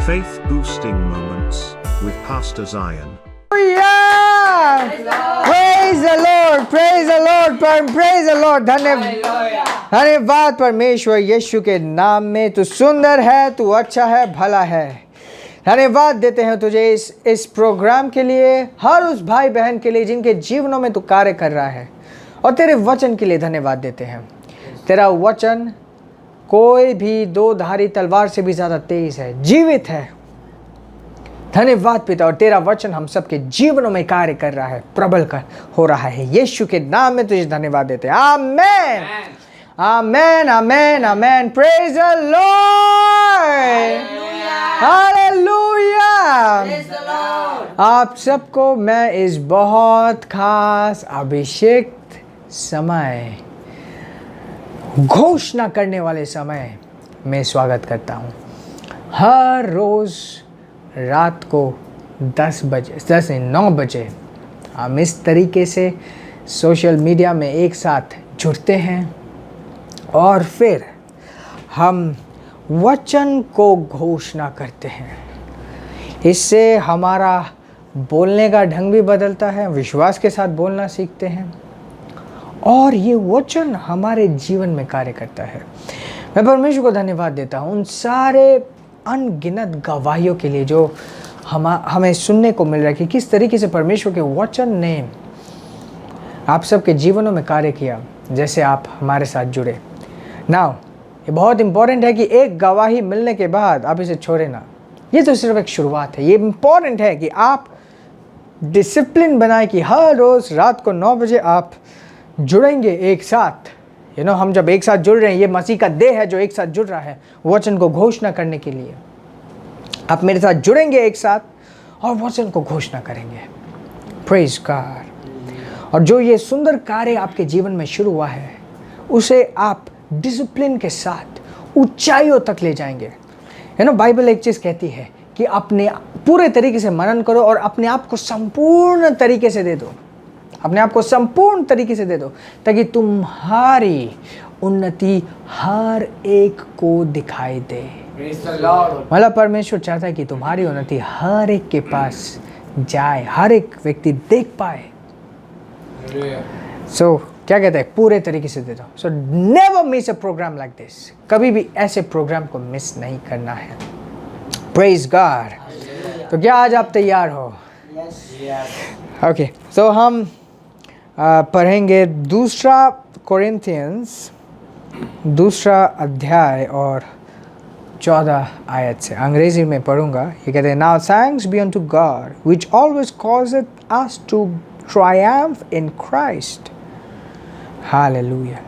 Faith boosting moments with Pastor Zion. Hallelujah! Praise the Lord, praise the Lord, praise the Lord. धन्यवाद परमेश्वर यीशु के नाम में। तू सुंदर है, तू अच्छा है, भला है। धन्यवाद देते हैं तुझे इस प्रोग्राम के लिए, हर उस भाई बहन के लिए जिनके जीवनों में तू कार्य कर रहा है, और तेरे वचन के लिए धन्यवाद देते हैं। तेरा वचन कोई भी दो धारी तलवार से भी ज़्यादा तेज है, जीवित है। धन्यवाद पिता, और तेरा वचन हम सबके जीवनों में कार्य कर रहा है, प्रबल कर हो रहा है। यीशु के नाम में तुझे धन्यवाद देते हैं। Amen, amen, amen, amen. Praise the Lord, hallelujah. आप सबको मैं इस बहुत खास अभिषेक समय, घोषणा करने वाले समय में स्वागत करता हूँ। हर रोज़ रात को 9 बजे हम इस तरीके से सोशल मीडिया में एक साथ जुड़ते हैं और फिर हम वचन को घोषणा करते हैं। इससे हमारा बोलने का ढंग भी बदलता है, विश्वास के साथ बोलना सीखते हैं, और ये वचन हमारे जीवन में कार्य करता है। मैं परमेश्वर को धन्यवाद देता हूँ उन सारे अनगिनत गवाहियों के लिए जो हमें सुनने को मिल रहा है कि किस तरीके से परमेश्वर के वचन ने आप सबके जीवनों में कार्य किया, जैसे आप हमारे साथ जुड़े। नाउ ये बहुत इम्पॉर्टेंट है कि एक गवाही मिलने के बाद आप इसे छोड़े ना। ये तो सिर्फ एक शुरुआत है। ये इम्पॉर्टेंट है कि आप डिसिप्लिन बनाए कि हर रोज़ रात को 9 बजे आप जुड़ेंगे एक साथ। हम जब एक साथ जुड़ रहे हैं, ये मसीह का देह है जो एक साथ जुड़ रहा है वचन को घोषणा करने के लिए। आप मेरे साथ जुड़ेंगे एक साथ और वचन को घोषणा करेंगे। Praise God. और जो ये सुंदर कार्य आपके जीवन में शुरू हुआ है, उसे आप डिसिप्लिन के साथ ऊंचाइयों तक ले जाएंगे। बाइबल एक चीज़ कहती है कि अपने पूरे तरीके से मनन करो और अपने आप को संपूर्ण तरीके से दे दो। अपने आप को संपूर्ण तरीके से दे दो, ताकि तुम्हारी उन्नति हर एक को दिखाई दे। मतलब परमेश्वर चाहता है कि तुम्हारी उन्नति हर एक के पास जाए, हर एक व्यक्ति देख पाए। सो क्या कहते हैं, पूरे तरीके से दे दो। So never miss a programme like this. कभी भी ऐसे प्रोग्राम को मिस नहीं करना है। Praise God. तो क्या आज आप तैयार हो? ओके, सो हम पढ़ेंगे 2 कोरिन्थियंस 2 अध्याय और 14 आयत से। अंग्रेजी में पढ़ूंगा। ये कहते हैं, now thanks be unto God which always causeth us to triumph in Christ. Hallelujah.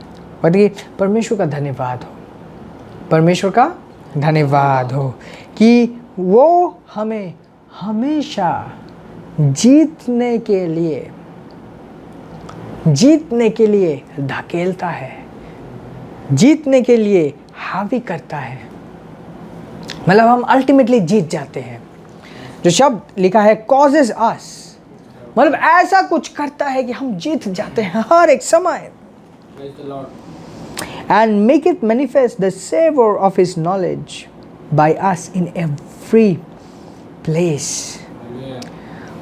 बताइए, परमेश्वर का धन्यवाद हो, परमेश्वर का धन्यवाद हो कि वो हमें हमेशा जीतने के लिए धकेलता है, जीतने के लिए हावी करता है। मतलब हम अल्टीमेटली जीत जाते हैं। जो शब्द लिखा है कॉजेज अस, मतलब ऐसा कुछ करता है कि हम जीत जाते हैं हर एक समय। And make it manifest the savour of his knowledge by us in every place.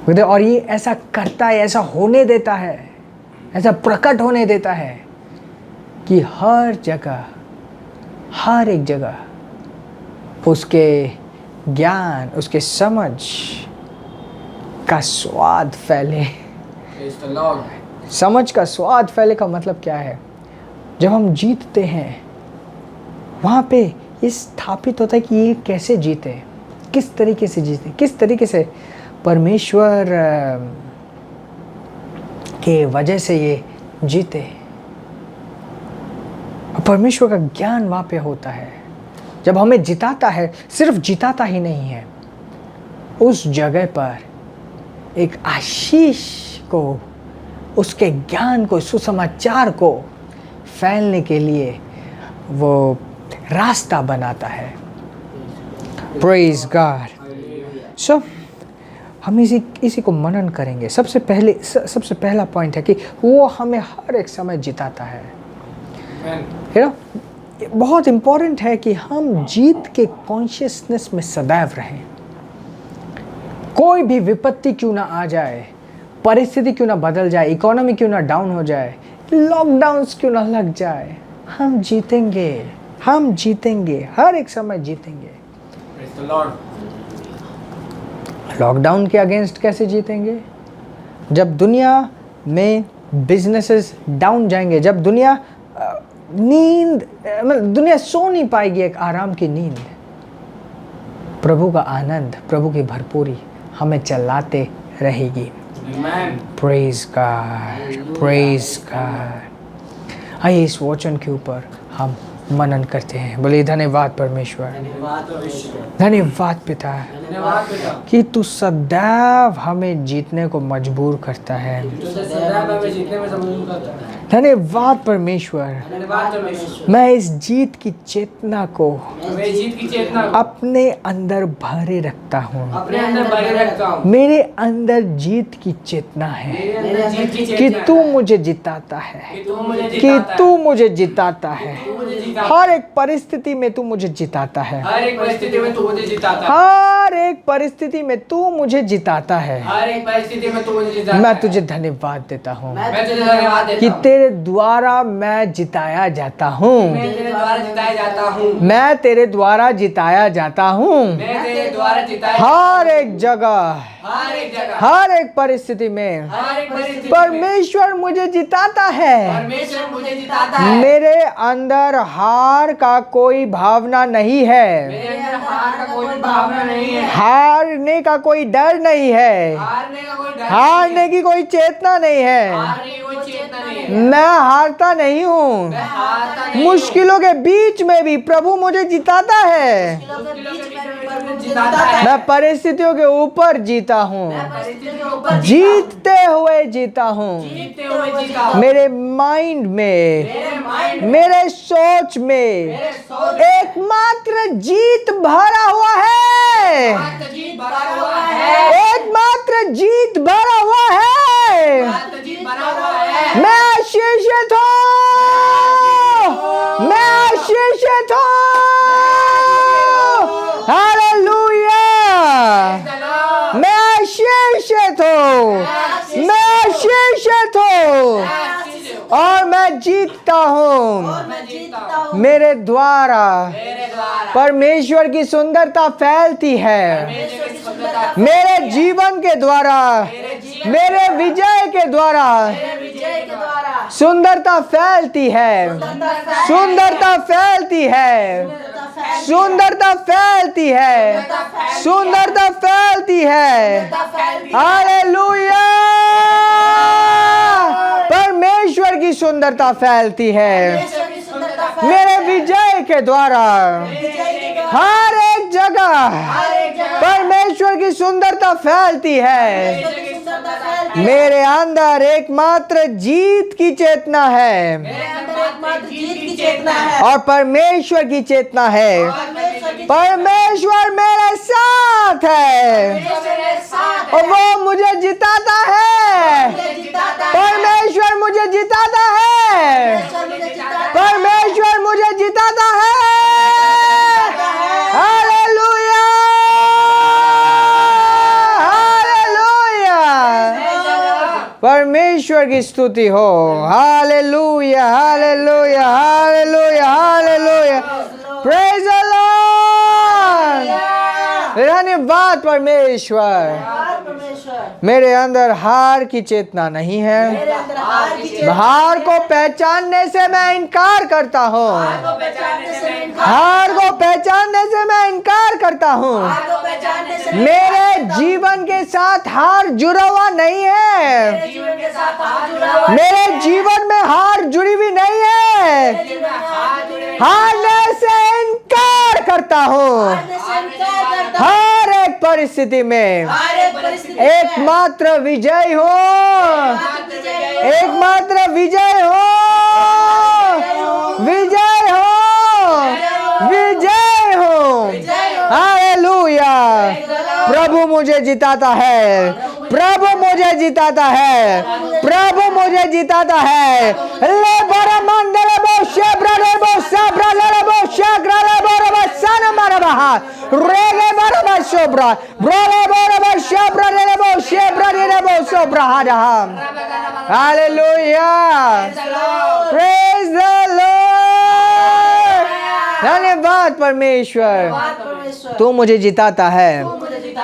और ये ऐसा करता है, ऐसा होने देता है, ऐसा प्रकट होने देता है कि हर जगह, हर एक जगह उसके ज्ञान, उसके समझ का स्वाद फैले। समझ का स्वाद फैले का मतलब क्या है? जब हम जीतते हैं, वहाँ पे ये स्थापित होता है कि ये कैसे जीते, किस तरीके से जीते, किस तरीके से परमेश्वर के वजह से ये जीते। परमेश्वर का ज्ञान वहाँ पे होता है। जब हमें जिताता है, सिर्फ जिताता ही नहीं है, उस जगह पर एक आशीष को, उसके ज्ञान को, सुसमाचार को फैलने के लिए वो रास्ता बनाता है। Praise God. सो हम इसी को मनन करेंगे। सबसे पहला पॉइंट है कि वो हमें हर एक समय जिताता है। बहुत इम्पोर्टेंट है कि हम जीत के कॉन्शियसनेस में सदैव रहें। कोई भी विपत्ति क्यों ना आ जाए, परिस्थिति क्यों ना बदल जाए, इकोनॉमी क्यों ना डाउन हो जाए, लॉकडाउन्स क्यों ना लग जाए, हम जीतेंगे, हम जीतेंगे, हर एक समय जीतेंगे। लॉकडाउन के अगेंस्ट कैसे जीतेंगे? जब दुनिया में बिजनेसेस डाउन जाएंगे, जब दुनिया दुनिया सो नहीं पाएगी एक आराम की नींद, प्रभु का आनंद, प्रभु की भरपूरी हमें चलाते रहेगी। Praise God, praise God. आइए इस वचन के ऊपर हम मनन करते हैं। बोलिए धन्यवाद परमेश्वर, धन्यवाद पिता कि तू सदैव हमें जीतने को मजबूर करता है। धन्यवाद परमेश्वर, मैं इस जीत की चेतना को अपने अंदर भरे रखता हूँ। मेरे अंदर जीत की चेतना है कि तू मुझे जिताता है, कि तू मुझे जिताता है। हर एक परिस्थिति में तू मुझे जिताता है, हर एक परिस्थिति में तू मुझे जिताता है, हर एक परिस्थिति में तू मुझे जिताता है। हर एक परिस्थिति में तू मुझे जिताता है। मैं तुझे धन्यवाद देता हूँ मैं तुझे धन्यवाद देता कि हूँ तेरे द्वारा मैं जिताया जाता हूँ, मैं तेरे द्वारा जिताया जाता हूँ, मैं तेरे द्वारा जिताया जाता हूँ। मैं तेरे द्वारा जिताया हर एक जगह, हर एक जगह, हर एक परिस्थिति में हर एक परिस्थिति में परमेश्वर मुझे जिताता है। परमेश्वर मुझे जिताता है। मेरे अंदर हार का कोई भावना नहीं है, मेरे अंदर हार का कोई भावना नहीं है, हारने का कोई डर नहीं है, हारने का कोई डर हारने की कोई चेतना नहीं है। हारने की कोई चेतना नहीं है। मैं हारता नहीं हूँ। मैं हारता नहीं, मुश्किलों के बीच में भी प्रभु मुझे जिताता है। मुश्किलों के बीच में भी प्रभु जिताता है। मैं परिस्थितियों के ऊपर जीता हूँ, परिस्थितियों के ऊपर जीतते हुए जीता हूँ। जीतते हुए जीता हूँ। मेरे माइंड में, मेरे माइंड, मेरे सोच में मेरे सोच एकमात्र जीत भरा हुआ है, में जीत भरा हुआ है, एकमात्र जीत भरा हुआ है। जीत भरा हुआ है। मैं आशीषित हूँ, मैं आशीषित हूँ। हालेलुया, मैं आशीषित हूँ, मैं आशीषित हूँ और मैं जीतता हूँ। मैं जीतता हूँ। मेरे द्वारा मेरे द्वारा परमेश्वर की सुंदरता फैलती है। परमेश्वर की सुंदरता मेरे जीवन के द्वारा, मेरे विजय के द्वारा विजय के द्वारा सुंदरता फैलती है, सुंदरता फैलती है, सुंदरता फैलती है, सुंदरता फैलती है। हालेलुया, परमेश्वर की सुंदरता फैलती है। मेरे विजय के द्वारा हर एक जगह परमेश्वर की सुंदरता फैलती है। मेरे अंदर एकमात्र जीत की चेतना है और परमेश्वर की चेतना है। परमेश्वर मेरे साथ है और वो मुझे जिताता है। परमेश्वर मुझे जिताता है, परमेश्वर मुझे जिताता है। हालेलुया, हालेलुया, परमेश्वर की स्तुति हो। Hallelujah, hallelujah, hallelujah, hallelujah, praise the Lord. धन्यवाद परमेश्वर। मेरे अंदर हार की चेतना नहीं है। हार को पहचानने से मैं इनकार करता हूँ, हार को पहचानने से मैं इनकार करता हूँ। मेरे जीवन के साथ हार जुड़ा हुआ नहीं है, मेरे जीवन में हार जुड़ी हुई नहीं है। हारने से इनकार करता हूँ। हर एक परिस्थिति में एकमात्र विजय हो, एकमात्र विजय हो, विजय हो, विजय हो। हालेलुया, प्रभु मुझे जिताता है, प्रभु मुझे जिताता है, प्रभु मुझे जिताता है। ले बरा मंदले बो शेब्रा ले बो सबरा ले Rege baraba sobra. Brole baraba sobra derebo shebra derebo sobra hadaham. Hallelujah. Praise the Lord. धन्यवाद परमेश्वर. बात परमेश्वर तू मुझे जिताता है,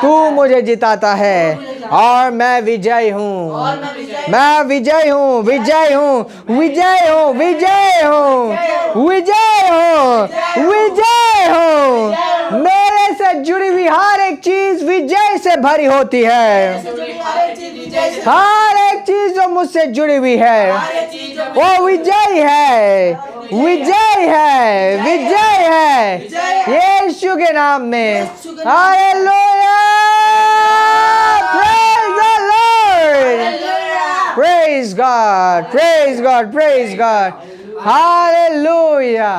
तू मुझे जिताता है और मैं विजय हूँ, और मैं विजय मैं विजय हूँ, विजय हूँ, विजय हूँ, विजय हूँ, विजय हूँ, विजय हूँ. मेरे से जुड़ी हुई हर एक चीज विजय से भरी होती है. से जुड़ी हर एक चीज विजय से हर एक चीज जो मुझसे जुड़ी हुई है हर एक चीज जो वो विजय है, विजय है, विजय है यीशु के नाम में. Hallelujah. Praise the Lord. Praise God. Praise God. Praise God. Hallelujah.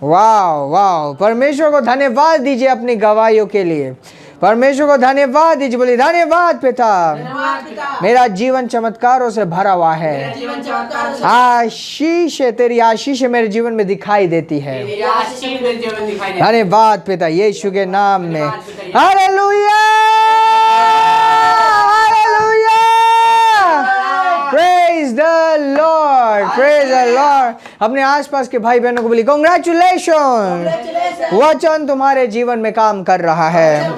Wow wow. परमेश्वर को धन्यवाद दीजिए अपनी गवाहियों के लिए. परमेश्वर को धन्यवाद दीजिए. बोलिए धन्यवाद पिता, धन्यवाद पिता. मेरा जीवन चमत्कारों से भरा हुआ है. जीवन चमत्कार से आशीष है, तेरी आशीष मेरे जीवन में दिखाई देती है. तेरी आशीष मेरे जीवन में दिखाई दे. धन्यवाद पिता यीशु के नाम में. Hallelujah. Hallelujah. Praise the Lord. Praise the Lord. अपने आसपास के भाई बहनों को बोलिए कांग्रेचुलेशन. वचन तुम्हारे जीवन में काम कर रहा है.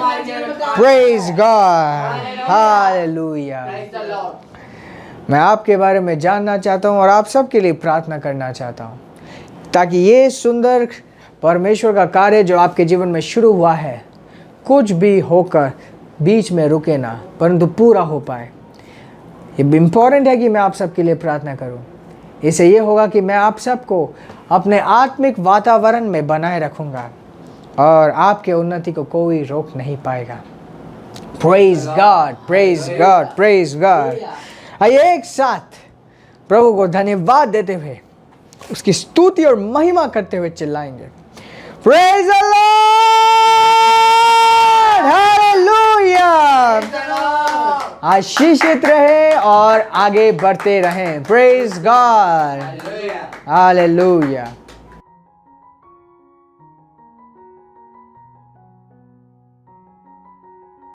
Praise God. हालेलुया. मैं आपके बारे में जानना चाहता हूँ और आप सबके लिए प्रार्थना करना चाहता हूँ ताकि ये सुंदर परमेश्वर का कार्य जो आपके जीवन में शुरू हुआ है कुछ भी होकर बीच में रुके ना, परंतु पूरा हो पाए. ये इम्पॉर्टेंट है कि मैं आप सबके लिए प्रार्थना करूं. इससे ये होगा कि मैं आप सबको अपने आत्मिक वातावरण में बनाए रखूंगा और आपके उन्नति को कोई रोक नहीं पाएगा. Praise God. Praise God. Praise God. आइए एक साथ प्रभु को धन्यवाद देते हुए उसकी स्तुति और महिमा करते हुए चिल्लाएंगे. Praise the Lord. हालेलुया. आशीषित रहे और आगे बढ़ते रहें. Praise God. हालेलुया.